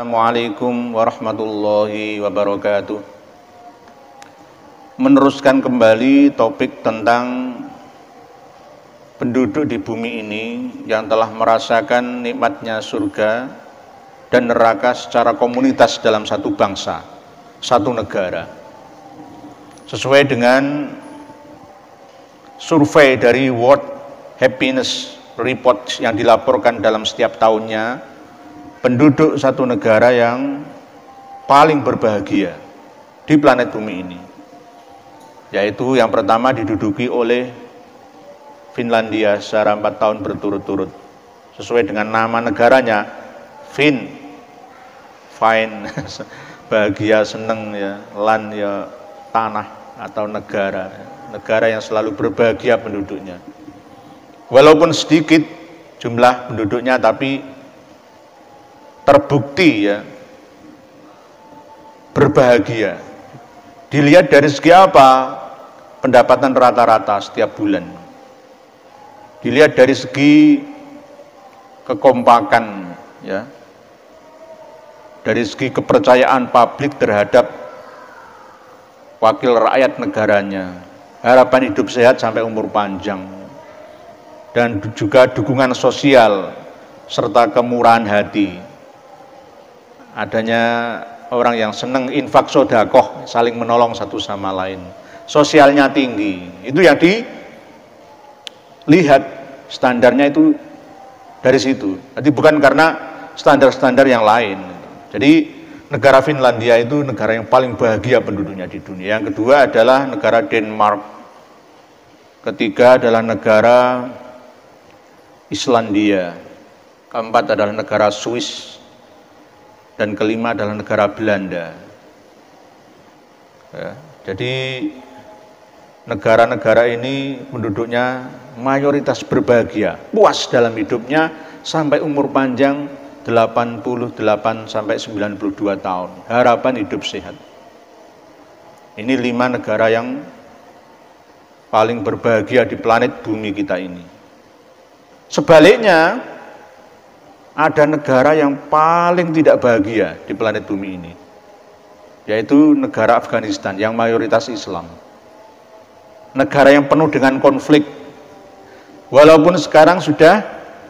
Assalamualaikum warahmatullahi wabarakatuh. Meneruskan kembali topik tentang penduduk di bumi ini yang telah merasakan nikmatnya surga dan neraka secara komunitas dalam satu bangsa, satu negara. Sesuai dengan survei dari World Happiness Report yang dilaporkan dalam setiap tahunnya, penduduk satu negara yang paling berbahagia di planet bumi ini, yaitu yang pertama diduduki oleh Finlandia secara 4 tahun berturut-turut. Sesuai dengan nama negaranya, fine, bahagia, seneng ya, land ya, tanah atau negara, negara yang selalu berbahagia penduduknya. Walaupun sedikit jumlah penduduknya, tapi terbukti ya berbahagia. Dilihat dari segi apa? Pendapatan rata-rata setiap bulan. Dilihat dari segi kekompakan ya. Dari segi kepercayaan publik terhadap wakil rakyat negaranya. Harapan hidup sehat sampai umur panjang. Dan juga dukungan sosial serta kemurahan hati. Adanya orang yang senang infak sodakoh, saling menolong satu sama lain. Sosialnya tinggi, itu yang dilihat standarnya itu dari situ. Jadi bukan karena standar-standar yang lain. Jadi negara Finlandia itu negara yang paling bahagia penduduknya di dunia. Yang kedua adalah negara Denmark. Ketiga adalah negara Islandia. Keempat adalah negara Swiss. Dan kelima adalah negara Belanda. Ya, jadi negara-negara ini penduduknya mayoritas berbahagia, puas dalam hidupnya sampai umur panjang 88 sampai 92 tahun. Harapan hidup sehat. Ini 5 negara yang paling berbahagia di planet bumi kita ini. Sebaliknya, ada negara yang paling tidak bahagia di planet bumi ini, yaitu negara Afghanistan yang mayoritas Islam. Negara yang penuh dengan konflik. Walaupun sekarang sudah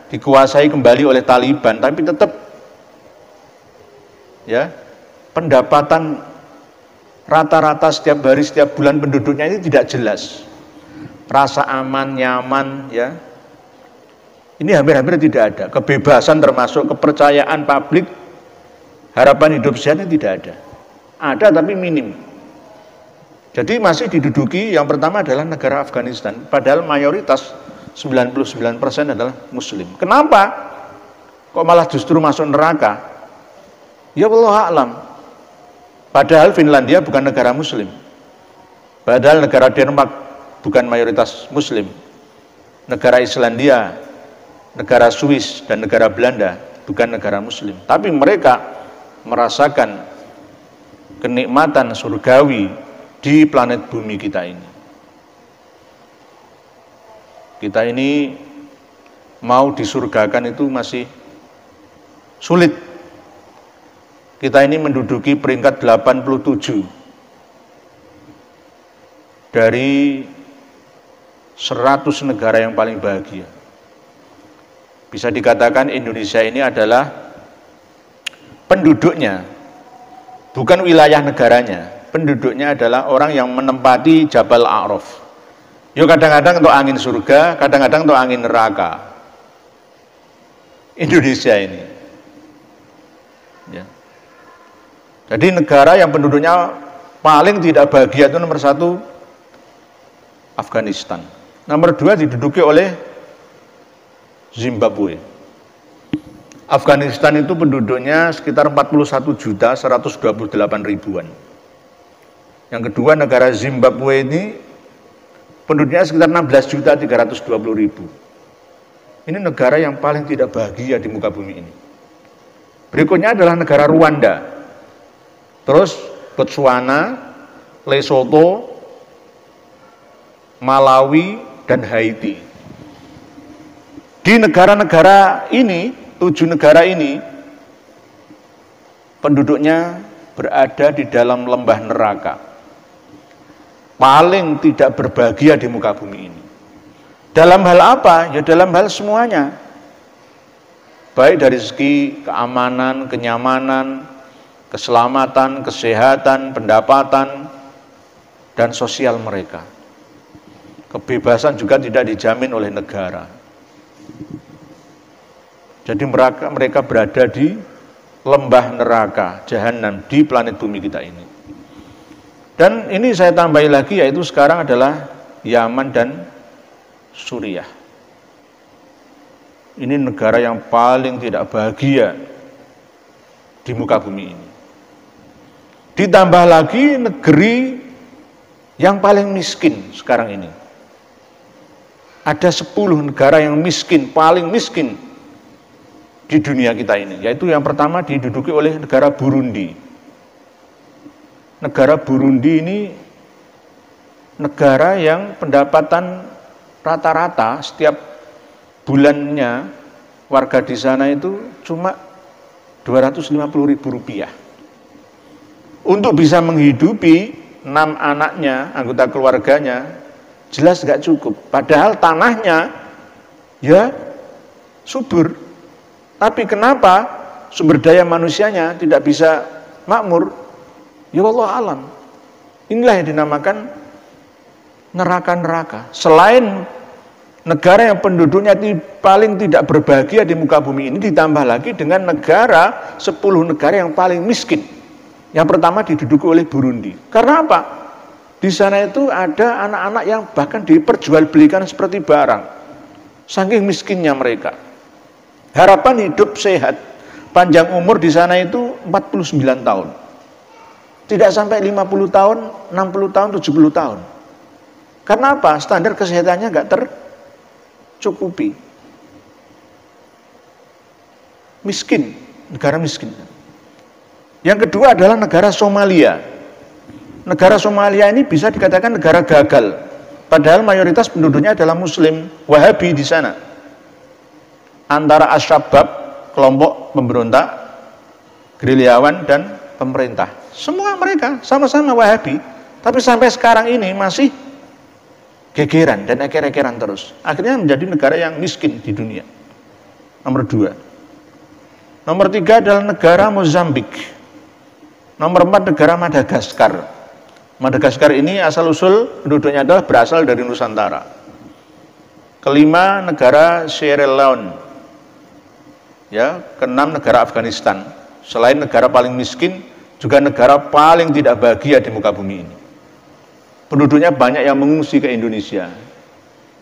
dikuasai kembali oleh Taliban, tapi tetap ya, pendapatan rata-rata setiap hari, setiap bulan penduduknya ini tidak jelas. Rasa aman, nyaman ya. Ini hampir-hampir tidak ada. Kebebasan termasuk kepercayaan publik, harapan hidup sehat ini tidak ada. Ada tapi minim. Jadi masih diduduki yang pertama adalah negara Afghanistan, padahal mayoritas 99% adalah muslim. Kenapa? Kok malah justru masuk neraka? Ya Allah a'lam. Padahal Finlandia bukan negara muslim. Padahal negara Denmark bukan mayoritas muslim. Negara Islandia, negara Swiss dan negara Belanda bukan negara muslim, tapi mereka merasakan kenikmatan surgawi di planet bumi kita ini. Kita ini mau disurgakan itu masih sulit. Kita ini menduduki peringkat 87 dari 100 negara yang paling bahagia. Bisa dikatakan Indonesia ini adalah penduduknya, bukan wilayah negaranya. Penduduknya adalah orang yang menempati Jabal A'raf. Yo kadang-kadang untuk angin surga, kadang-kadang untuk angin neraka. Indonesia ini. Ya. Jadi negara yang penduduknya paling tidak bahagia itu nomor 1 Afghanistan. Nomor 2 diduduki oleh Zimbabwe. Afghanistan itu penduduknya sekitar 41.128.000-an. Yang kedua negara Zimbabwe ini penduduknya sekitar 16.320.000. Ini negara yang paling tidak bahagia di muka bumi ini. Berikutnya adalah negara Rwanda. Terus Botswana, Lesotho, Malawi, dan Haiti. Di negara-negara ini, 7 negara ini, penduduknya berada di dalam lembah neraka. Paling tidak berbahagia di muka bumi ini. Dalam hal apa? Ya dalam hal semuanya. Baik dari segi keamanan, kenyamanan, keselamatan, kesehatan, pendapatan, dan sosial mereka. Kebebasan juga tidak dijamin oleh negara. Jadi mereka berada di lembah neraka, jahanam di planet bumi kita ini. Dan ini saya tambahi lagi, yaitu sekarang adalah Yaman dan Suriah. Ini negara yang paling tidak bahagia di muka bumi ini. Ditambah lagi negeri yang paling miskin sekarang ini. Ada 10 negara yang miskin, paling miskin di dunia kita ini. Yaitu yang pertama diduduki oleh negara Burundi. Negara Burundi ini negara yang pendapatan rata-rata setiap bulannya warga di sana itu cuma Rp250.000. Untuk bisa menghidupi 6 anaknya, anggota keluarganya, jelas nggak cukup. Padahal tanahnya ya subur. Tapi kenapa sumber daya manusianya tidak bisa makmur? Ya Allah alam. Inilah yang dinamakan neraka-neraka. Selain negara yang penduduknya paling tidak berbahagia di muka bumi ini, ditambah lagi dengan negara 10 negara yang paling miskin. Yang pertama diduduki oleh Burundi. Karena apa? Di sana itu ada anak-anak yang bahkan diperjualbelikan seperti barang. Saking miskinnya mereka. Harapan hidup sehat, panjang umur di sana itu 49 tahun. Tidak sampai 50 tahun, 60 tahun, 70 tahun. Karena apa? Standar kesehatannya nggak tercukupi. Miskin, negara miskin. Yang kedua adalah negara Somalia. Negara Somalia ini bisa dikatakan negara gagal. Padahal mayoritas penduduknya adalah Muslim, Wahabi di sana. Antara Asy-Syabaab, kelompok pemberontak, gerilyawan, dan pemerintah. Semua mereka sama-sama Wahabi, tapi sampai sekarang ini masih gegeran dan eker-ekeran terus. Akhirnya menjadi negara yang miskin di dunia. Nomor 2. Nomor 3 adalah negara Mozambik. Nomor 4 negara Madagaskar. Madagaskar ini asal-usul penduduknya adalah berasal dari Nusantara. Kelima negara Sierra Leone. Ya, keenam negara Afghanistan. Selain negara paling miskin, juga negara paling tidak bahagia di muka bumi ini. Penduduknya banyak yang mengungsi ke Indonesia,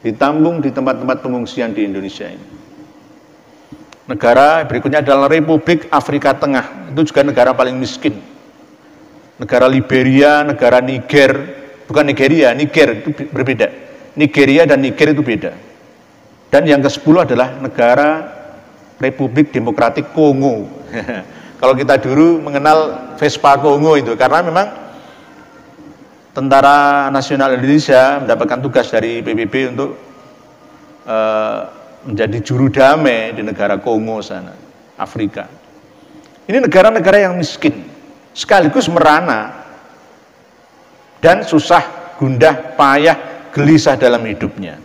ditambung di tempat-tempat pengungsian di Indonesia ini. Negara berikutnya adalah Republik Afrika Tengah, itu juga negara paling miskin. Negara Liberia, negara Niger, bukan Nigeria, Niger itu berbeda. Nigeria dan Niger itu beda. Dan yang ke-10 adalah negara Republik Demokratik Kongo. Kalau kita dulu mengenal Vespa Kongo itu, karena memang Tentara Nasional Indonesia mendapatkan tugas dari PBB untuk menjadi juru damai di negara Kongo sana, Afrika. Ini negara-negara yang miskin, sekaligus merana, dan susah, gundah, payah, gelisah dalam hidupnya.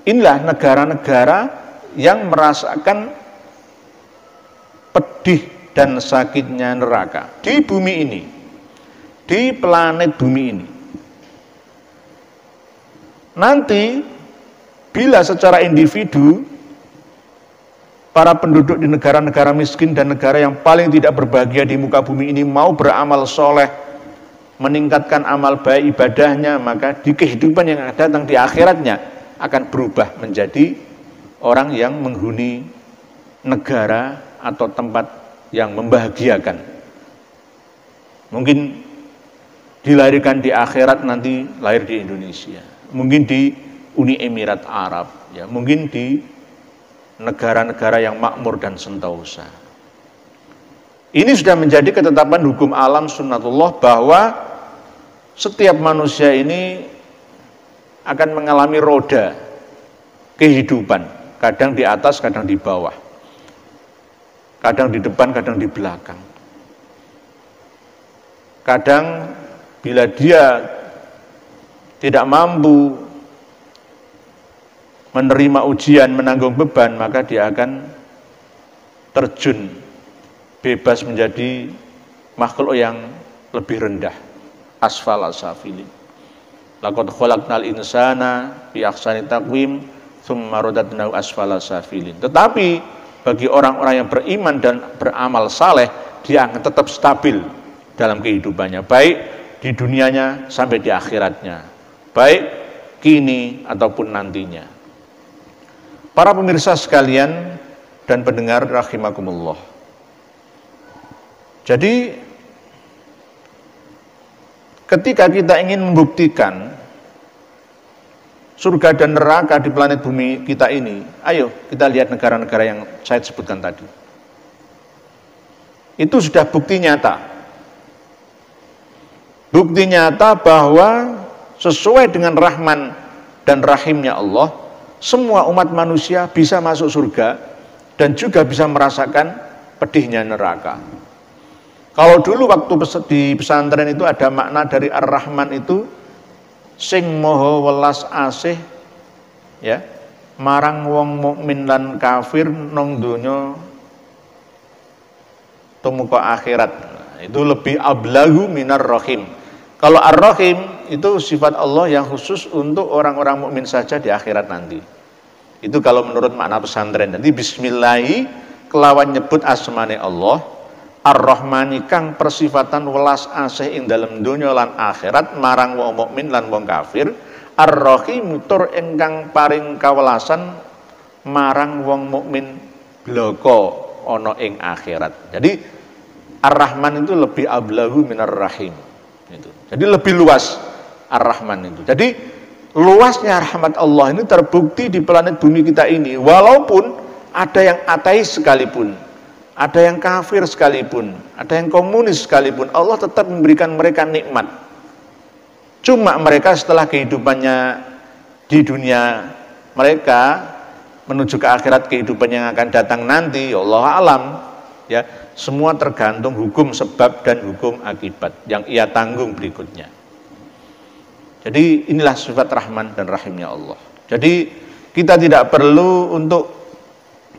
Inilah negara-negara yang merasakan pedih dan sakitnya neraka di bumi ini, di planet bumi ini. Nanti bila secara individu para penduduk di negara-negara miskin dan negara yang paling tidak berbahagia di muka bumi ini mau beramal soleh, meningkatkan amal baik ibadahnya, maka di kehidupan yang akan datang di akhiratnya akan berubah menjadi orang yang menghuni negara atau tempat yang membahagiakan. Mungkin dilahirkan di akhirat, nanti lahir di Indonesia, mungkin di Uni Emirat Arab, ya, mungkin di negara-negara yang makmur dan sentosa. Ini sudah menjadi ketetapan hukum alam sunnatullah bahwa setiap manusia ini akan mengalami roda kehidupan, kadang di atas, kadang di bawah. Kadang di depan, kadang di belakang. kadang bila dia tidak mampu menerima ujian, menanggung beban, maka dia akan terjun bebas menjadi makhluk yang lebih rendah, asfala safilin. Laqad khalaqnal insana fi ahsani taqwim tsumma radadnahu asfala safilin. Tetapi bagi orang-orang yang beriman dan beramal saleh, dia akan tetap stabil dalam kehidupannya, baik di dunianya sampai di akhiratnya, baik kini ataupun nantinya. Para pemirsa sekalian dan pendengar rahimakumullah. Jadi ketika kita ingin membuktikan surga dan neraka di planet bumi kita ini, ayo kita lihat negara-negara yang saya sebutkan tadi. Itu sudah bukti nyata. Bukti nyata bahwa sesuai dengan rahman dan rahimnya Allah, semua umat manusia bisa masuk surga dan juga bisa merasakan pedihnya neraka. Kalau dulu waktu di pesantren itu ada makna dari Ar-Rahman itu sing moho welas asih ya marang wong mukmin lan kafir nang donya tumeka akhirat. Itu lebih ablagu minar rahim. Kalau Ar-Rahim itu sifat Allah yang khusus untuk orang-orang mukmin saja di akhirat nanti. Itu kalau menurut makna pesantren. Nanti bismillahi kelawan nyebut asmane Allah Ar-Rahmani kang persifatan welas asih ing dalem donya lan akhirat marang wong mukmin lan wong kafir. Ar-Rahim tur ingkang paring kawelasan marang wong mukmin bloko ana ing akhirat. Jadi Ar-Rahman itu lebih ablahu minar rahim. Itu. Jadi lebih luas Ar-Rahman itu. Jadi luasnya rahmat Allah ini terbukti di planet bumi kita ini, walaupun ada yang ateis sekalipun, ada yang kafir sekalipun, ada yang komunis sekalipun, Allah tetap memberikan mereka nikmat. Cuma mereka setelah kehidupannya di dunia mereka menuju ke akhirat, kehidupan yang akan datang nanti, Allah alam, ya, semua tergantung hukum sebab dan hukum akibat yang ia tanggung berikutnya. Jadi inilah sifat Rahman dan Rahimnya Allah. Jadi kita tidak perlu untuk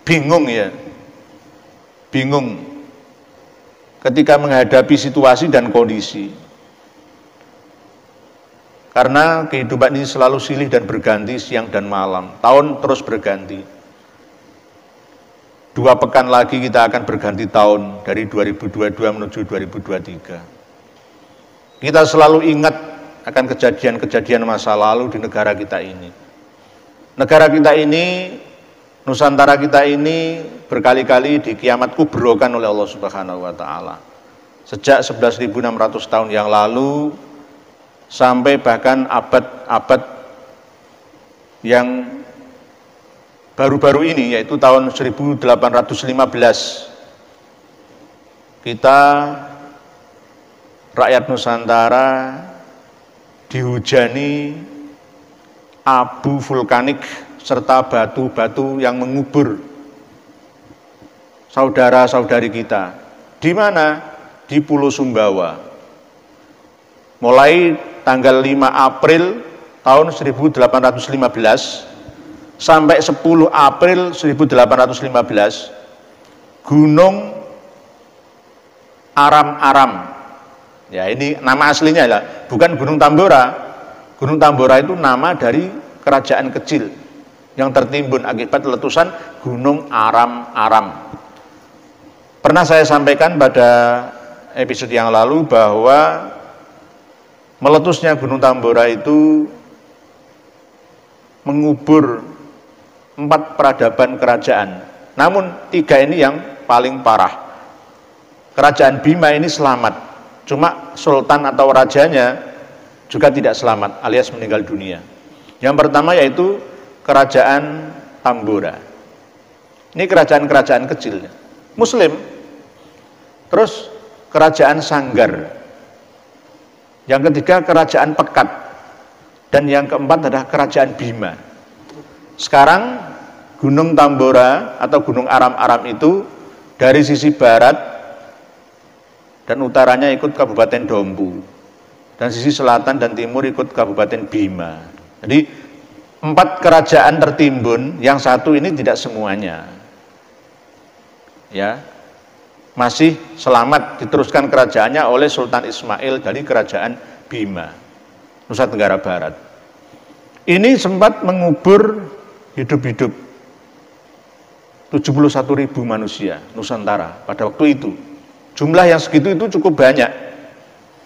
bingung ya. Bingung ketika menghadapi situasi dan kondisi. Karena kehidupan ini selalu silih dan berganti siang dan malam. Tahun terus berganti. 2 pekan lagi kita akan berganti tahun dari 2022 menuju 2023. Kita selalu ingat akan kejadian-kejadian masa lalu di negara kita ini. Negara kita ini, Nusantara kita ini berkali-kali dikiamat kubrokan oleh Allah Subhanahu wa taala. Sejak 11.600 tahun yang lalu sampai bahkan abad-abad yang baru-baru ini, yaitu tahun 1815, kita rakyat Nusantara dihujani abu vulkanik serta batu-batu yang mengubur saudara-saudari kita. Di mana? Di Pulau Sumbawa. Mulai tanggal 5 April tahun 1815 sampai 10 April 1815, Gunung Aram-Aram. Ya, ini nama aslinya lah, bukan Gunung Tambora. Gunung Tambora itu nama dari kerajaan kecil yang tertimbun akibat letusan Gunung Aram-Aram. Pernah saya sampaikan pada episode yang lalu bahwa meletusnya Gunung Tambora itu mengubur 4 peradaban kerajaan. Namun 3 ini yang paling parah. Kerajaan Bima ini selamat. Cuma sultan atau rajanya juga tidak selamat alias meninggal dunia. Yang pertama yaitu kerajaan Tambora. Ini kerajaan-kerajaan kecil, Muslim. Terus kerajaan Sanggar. Yang ketiga kerajaan Pekat. Dan yang keempat adalah kerajaan Bima. Sekarang Gunung Tambora atau Gunung Aram-Aram itu dari sisi barat dan utaranya ikut Kabupaten Dompu, dan sisi selatan dan timur ikut Kabupaten Bima. Jadi 4 kerajaan tertimbun, yang satu ini tidak semuanya. Ya, masih selamat diteruskan kerajaannya oleh Sultan Ismail dari Kerajaan Bima, Nusa Tenggara Barat. Ini sempat mengubur hidup-hidup 71.000 manusia Nusantara pada waktu itu. Jumlah yang segitu itu cukup banyak.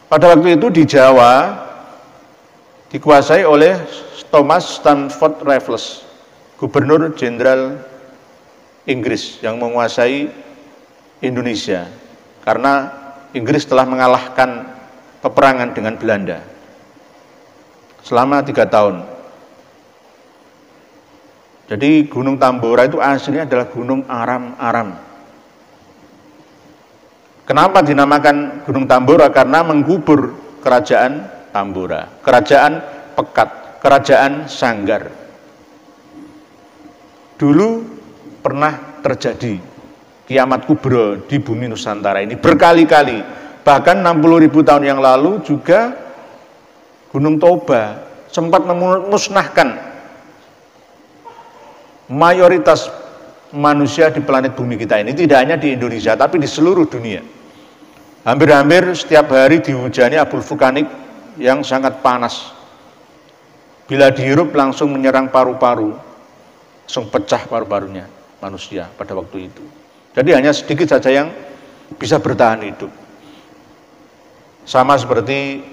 Pada waktu itu di Jawa dikuasai oleh Thomas Stamford Raffles, Gubernur Jenderal Inggris yang menguasai Indonesia, karena Inggris telah mengalahkan peperangan dengan Belanda selama 3 tahun. Jadi Gunung Tambora itu aslinya adalah Gunung Aram-Aram. Kenapa dinamakan Gunung Tambora? Karena mengkubur Kerajaan Tambora, Kerajaan Pekat, Kerajaan Sanggar. Dulu pernah terjadi kiamat kubra di bumi Nusantara ini berkali-kali. Bahkan 60.000 tahun yang lalu juga Gunung Toba sempat memusnahkan mayoritas manusia di planet bumi kita ini, tidak hanya di Indonesia tapi di seluruh dunia. Hampir-hampir setiap hari dihujani abu vulkanik yang sangat panas. Bila dihirup langsung menyerang paru-paru, langsung pecah paru-parunya manusia pada waktu itu. Jadi hanya sedikit saja yang bisa bertahan hidup. Sama seperti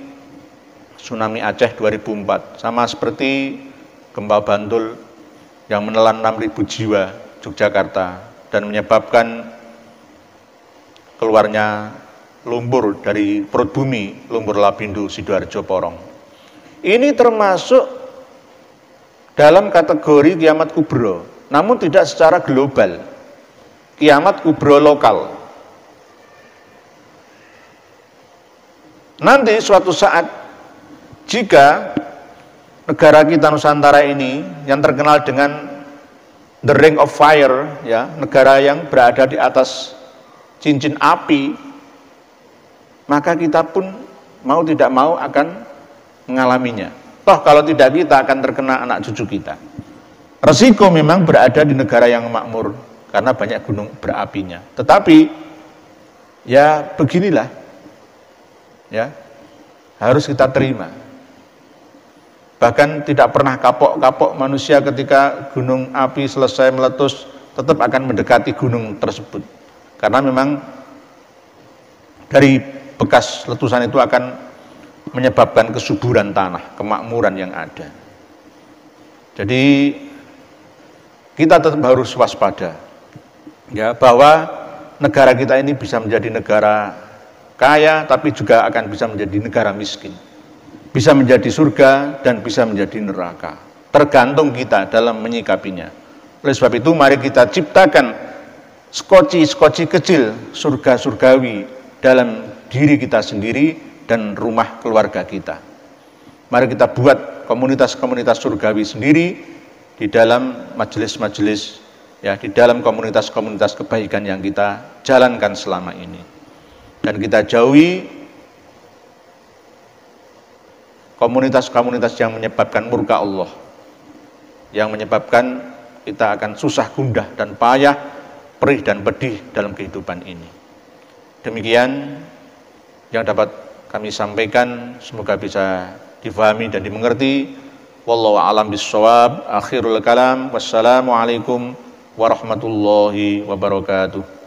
tsunami Aceh 2004, sama seperti gempa Bantul yang menelan 6.000 jiwa Yogyakarta dan menyebabkan keluarnya lumpur dari perut bumi, lumpur Lapindo, Sidoarjo, Porong. Ini termasuk dalam kategori kiamat kubra, namun tidak secara global. Kiamat kubra lokal. Nanti suatu saat, jika negara kita Nusantara ini yang terkenal dengan the ring of fire, ya, negara yang berada di atas cincin api, maka kita pun mau tidak mau akan mengalaminya. Toh kalau tidak kita akan terkena anak cucu kita. Resiko memang berada di negara yang makmur karena banyak gunung berapinya. Tetapi ya beginilah, ya harus kita terima. Bahkan tidak pernah kapok-kapok manusia ketika gunung api selesai meletus, tetap akan mendekati gunung tersebut. Karena memang dari bekas letusan itu akan menyebabkan kesuburan tanah, kemakmuran yang ada. Jadi kita tetap harus waspada, ya, bahwa negara kita ini bisa menjadi negara kaya, tapi juga akan bisa menjadi negara miskin. Bisa menjadi surga dan bisa menjadi neraka. Tergantung kita dalam menyikapinya. Oleh sebab itu mari kita ciptakan skoci-skoci kecil surga surgawi dalam diri kita sendiri dan rumah keluarga kita. Mari kita buat komunitas-komunitas surgawi sendiri di dalam majelis-majelis, ya, di dalam komunitas-komunitas kebaikan yang kita jalankan selama ini. Dan kita jauhi komunitas-komunitas yang menyebabkan murka Allah, yang menyebabkan kita akan susah gundah dan payah, perih dan pedih dalam kehidupan ini. Demikian yang dapat kami sampaikan, semoga bisa difahami dan dimengerti. Wallahu a'lam bishawab. Akhirul kalam. Wassalamualaikum warahmatullahi wabarakatuh.